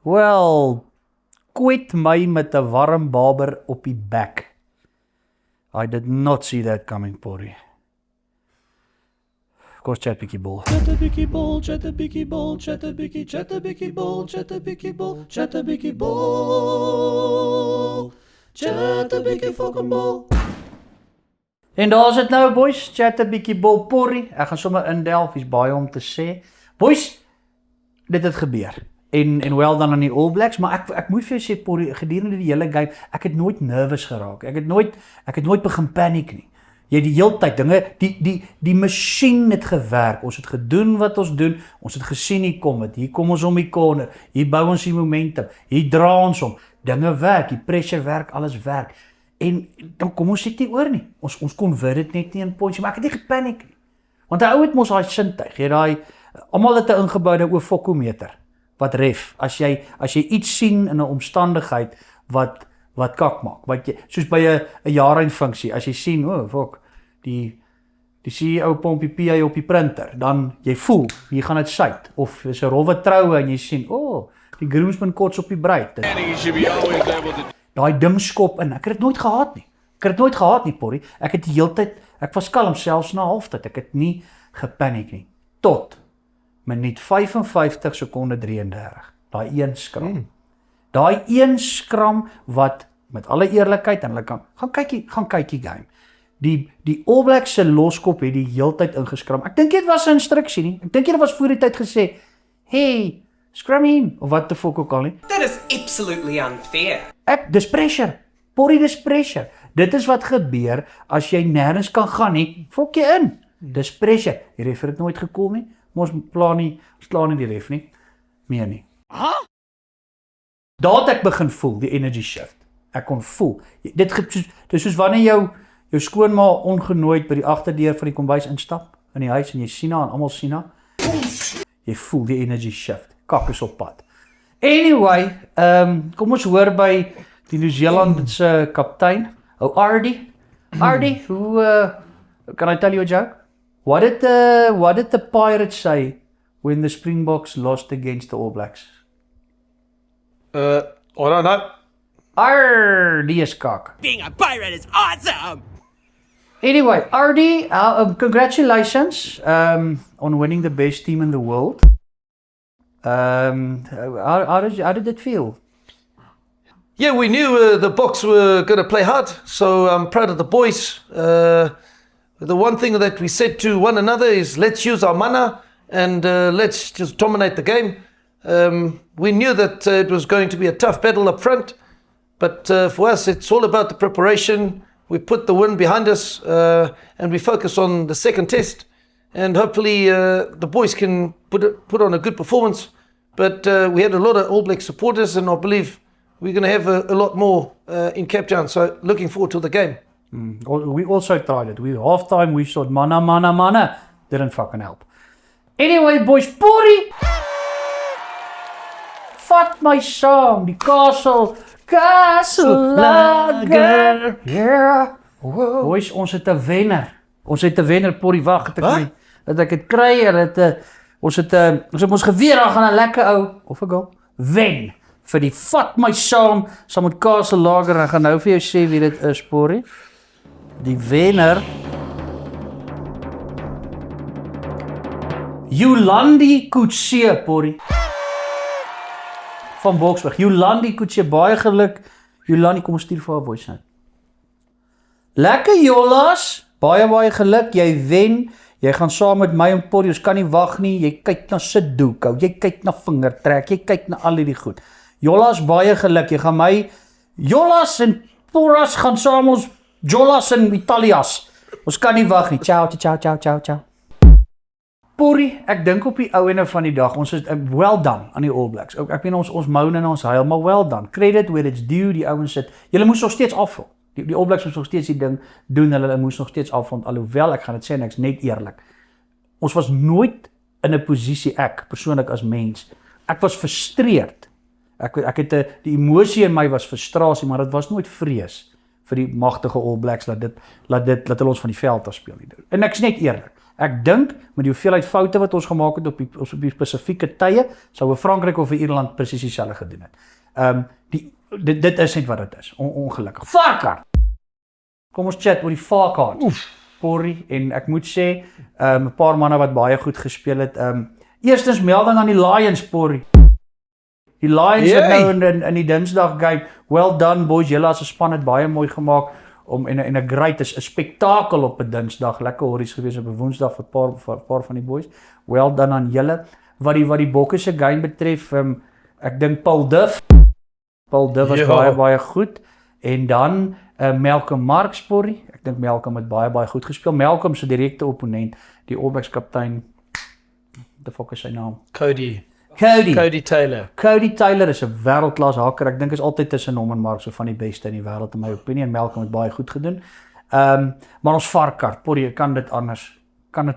Well, kwet my met 'n warm baber op die bek. I did not see that coming, Porrie. Kom ons chat bietjie bol. Chat a bietjie bol, chat a bietjie bol, chat a bietjie bol, chat a bietjie bol, chat a bietjie bol. Chat a bietjie fucking bol. En daar's dit nou, boys, chat 'n bietjie bol Porrie. Ek gaan sommer indelf, hier's baie om te sê. Boys, dit het gebeur. En well done aan die All Blacks, maar ek moet vir jou sê Porrie, gedurende die hele game, ek het nooit nervous geraak. Ek het nooit begin paniek nie. Jy die heeltyd dinge, die masjien het gewerk. Ons het gedoen wat ons doen. Ons het gesien hier kom dit. Hier kom ons om die corner. Hier bou ons die momentum. Hier dra ons om. Dinge werk, die pressure werk, alles werk. En dan kom ons nie oor nie. Ons konvert dit net nie in points, maar ek het nie gepaniek nie. Want 'n ou het mos daai sintuig, jy daai almal het 'n ingeboude ofokometer wat ref. As jy iets sien in 'n omstandigheid wat kak maak, wat jy soos by 'n jaareindfunksie, as jy sien, die CEO pomp die PA op die printer, dan jy voel, hier gaan dit suit, of is 'n rowwe troue en jy sien, die groomsman kots op die bruid. Daai ding skop in. Ek het dit nooit gehad nie. Porrie. Ek het die heeltyd, ek was kalm selfs na halftyd. Ek het nie gepaniek nie. Tot minuut 55 sekonde 33. Daai een skram. Daai een skram wat met alle eerlikheid en hulle kan gaan kyk die game. Die All Blacks se loskop het die heeltyd ingeskram. Ek dink dit was 'n instruksie nie. Ek dink dit was voor die tyd gesê, "Hey, scrum him," of wat te fok ook al nie. That is absolutely unfair. Dis pressure. Porrie, dis pressure. Dit is wat gebeur as jy nêrens kan gaan nie. Fok jy in. Dis pressure. Die ref het dit nooit gekoel nie. Ons slaan nie die ref nie. Meer nie. Daar het ek begin voel, die energy shift. Ek kon voel. Dit is soos wanneer jou skoonma ongenooid by die agterdeur van die kombuis instap in die huis en jy sien haar en almal sien haar. Jy voel die energy shift. Kak is op pad. Anyway, kom ons hoor by die Nieu-Seeland se kaptein, Ardie. Ardie, can I tell you a joke? What did the Pirates say when the Springboks lost against the All Blacks? I don't know. Ardie is kak. Being a pirate is awesome! Anyway, Ardie, congratulations on winning the best team in the world. How did it feel? Yeah, we knew the Boks were going to play hard, so I'm proud of the boys. The one thing that we said to one another is let's use our mana and let's just dominate the game. We knew that it was going to be a tough battle up front, but for us it's all about the preparation. We put the win behind us and we focus on the second test. And hopefully the boys can put on a good performance. But we had a lot of All Black supporters, and I believe we're going to have a lot more in Cape Town. So looking forward to the game. We also tried it. Halftime we thought mana. Didn't fucking help. Anyway, boys, Porrie! Vat my saam, die Castle Lager. Yeah. Whoa. Boys, ons het 'n wenner. Porrie, wag, dat ek het kry, ons het ons geweer, daar gaan 'n lekker ou, of 'n goal, wen, vir die vat my saam met Castle Lager, en ek gaan nou vir jou sê wie dit is, Porrie. Die wenner, Yolandi Kutse, Porrie. Van Boksburg, Yolandi Kutse, baie geluk. Yolandi, kom ons stuur vir haar voice note. Lekker Jolas, baie geluk, jy wen. Jy gaan saam met my en Porrie, ons kan nie wag nie. Jy kyk na Sudoku, jy kyk na vingertrek, jy kyk na al hierdie goed. Jolas, baie geluk. Jy gaan my Jolas en Porras gaan saam ons Jolas en Italias. Ons kan nie wag nie. Ciao. Porrie, ek dink op die ou ene van die dag, ons is well done aan die All Blacks. Ek meen ons moan en ons huil, maar well done. Credit where it's due, die ouens sit. Julle moes nog steeds afval. Die All Blacks moes nog steeds die ding doen, hulle moes nog steeds afvond, alhoewel, ek gaan dit sê, en ek's net eerlik. Ons was nooit in 'n posisie, ek persoonlik as mens, ek was frustreerd. Ek het die emosie in my was frustrasie, maar dit was nooit vrees vir die magtige All Blacks laat hulle ons van die veld af speel nie. En ek's net eerlik. Ek dink met die hoeveelheid foute wat ons gemaak het op die spesifieke tye, sou 'n Frankryk of 'n Ierland presies dieselfde gedoen het. Dit is net wat dit is. Ongelukkig. Varkard. Kom ons chat oor die Varkard. Porrie, en ek moet sê, 'n paar manne wat baie goed gespeel het. Eerstens melding aan die Lions, Porrie. Die Lions het nou in die Dinsdag game, well done boys, julle as 'n span het baie mooi gemaak om en 'n great is 'n spektakel op 'n Dinsdag, lekker horries gewees op 'n Woensdag vir 'n paar van die boys. Well done aan julle. Wat die Bokke se game betref, ek dink Paul Duff was baie goed, en dan Malcolm Marx, Porrie. Ek dink Malcolm het baie goed gespeel. Malcolm se direkte opponent, die All Blacks kaptein, the fuck is sy naam? Cody Taylor. Cody Taylor is 'n wêreldklas haker. Ek dink is altyd tussen hom en Marx so van die beste in die wêreld in my opinie, en Malcolm het baie goed gedoen. Maar ons Varkard, Porrie, kan dit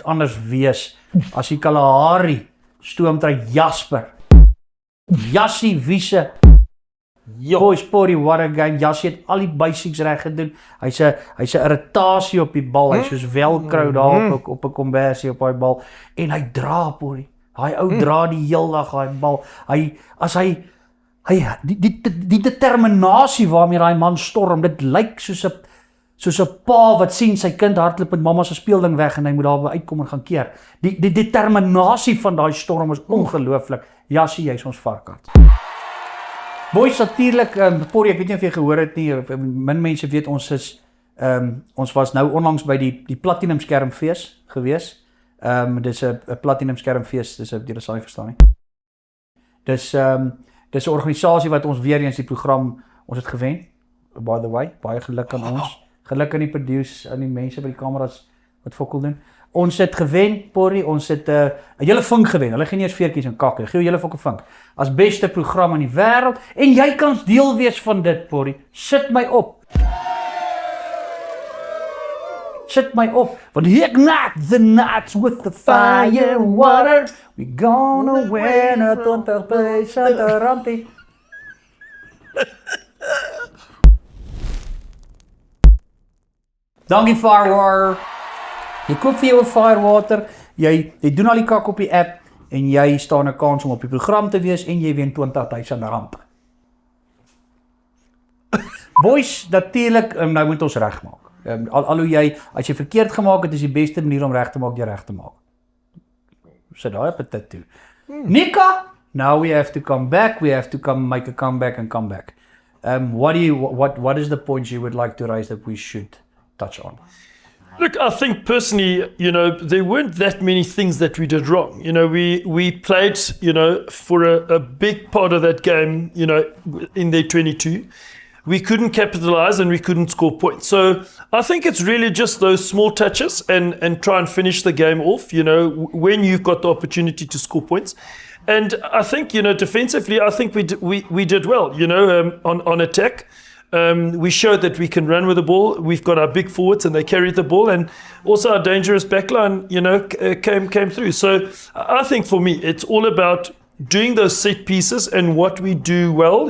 anders wees as die Kalahari stoomtry Jasper. Jassie Wiese. Boys, Porrie, what a game. Jassie het al die basics reg gedoen. Hy's 'n irritasie op die bal. Hy's soos velcro daar op 'n kombersie op daai bal, en hy dra, Porrie. Hy ou dra die heel dag daai bal. Die determinasie waarmee daai man storm, dit lyk soos 'n pa wat sien sy kind hardloop met mamma se speelding weg en hy moet daarby uitkom en gaan keer. Die determinasie van daai storm is ongelooflik. Jassie, jy's ons Varkard. Boys, natuurlik, Porrie, ek weet nie of jy gehoor het nie, min mense weet ons was nou onlangs by die Platinum Skermfees gewees. Dis 'n Platinum Skermfees, julle sal nie verstaan nie. Dis 'n organisasie wat ons weer eens die program, ons het gewen, by the way, baie geluk aan ons. Geluk aan die produce, aan die mense by die kameras wat fokkel doen. Ons het gewen, Porrie, ons het 'n hele vink gewen. Hulle gee nie eens veertjies en kakke, gee julle fokke vink. As beste program in die wêreld, en jy kan deel wees van dit, Porrie. Sit my op. Want ignite the nights with the fire and water. We gonna win a 20 place at the rampie. Dankie Firewater. Jy koop vir jou 'n Firewater, jy doen al die kak op die app, en jy staan 'n kans om op die program te wees, en jy wen R20,000. Boys, natuurlik, nou moet ons regmaak. Al hoe jy, as jy verkeerd gemaak het, is die beste manier om reg te maak, jy reg te maak. Sit daai op 'n tattoo. Nika, now we have to come back, we have to make a comeback and come back. What is the points you would like to raise that we should touch on? Look, I think personally, there weren't that many things that we did wrong. We played, for a big part of that game, in their 22. We couldn't capitalize and we couldn't score points. So I think it's really just those small touches and try and finish the game off, when you've got the opportunity to score points. And I think, defensively, I think we did well, on attack. We showed that we can run with the ball. We've got our big forwards and they carried the ball, and also our dangerous backline, came through. So I think for me, it's all about doing those set pieces and what we do well,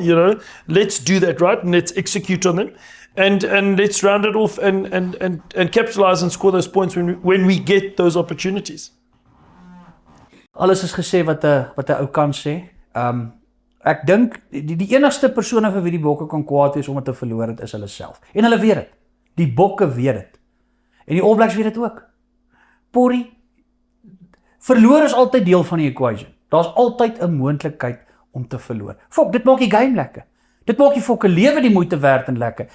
let's do that right and let's execute on them, and let's round it off and capitalize and score those points when we get those opportunities. Alles is gesê wat 'n ou kan sê. Ek dink die enigste persone vir wie die Bokke kan kwaad wees omdat hulle verloor het, is hulle self. En hulle weet dit. Die Bokke weet dit. En die All Blacks weet dit ook. Porrie, verloor is altyd deel van die equation. Daar's altyd 'n moontlikheid om te verloor. Fok, dit maak die game lekker. Dit maak die fokke lewe die moeite werd en lekker.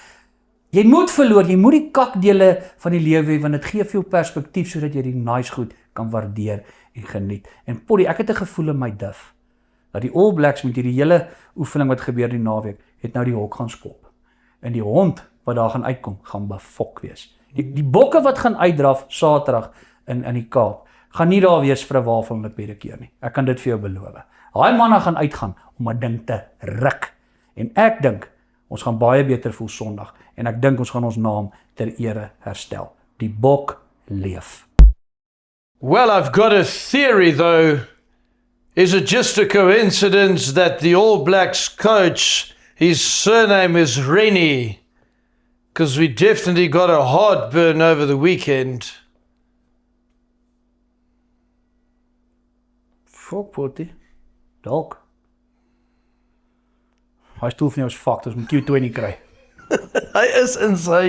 Jy moet verloor, jy moet die kakdele van die lewe hê, want dit gee vir jou perspektief sodat jy die nice goed kan waardeer en geniet. En Porrie, ek het 'n gevoel in my dif dat die All Blacks met hierdie hele oefening wat gebeur die naweek, het nou die hok gaan skop. En die hond wat daar gaan uitkom, gaan befok wees. Die bokke wat gaan uitdraf Saterdag in die Kaap, gaan nie daar wees vir 'n wafel en 'n pedikeer nie. Ek kan dit vir jou beloof. Daai manne gaan uitgaan om 'n ding te ruk. En ek dink ons gaan baie beter voel Sondag, en ek dink ons gaan ons naam ter ere herstel. Die bok leef. Well, I've got a theory though. Is it just a coincidence that the All Blacks coach, his surname is Rennie? Because we definitely got a hard burn over the weekend. Fuck, Potty. Dalk. Hy stoel van jou is fucked, ons moet Q20 kry. Hy is in sy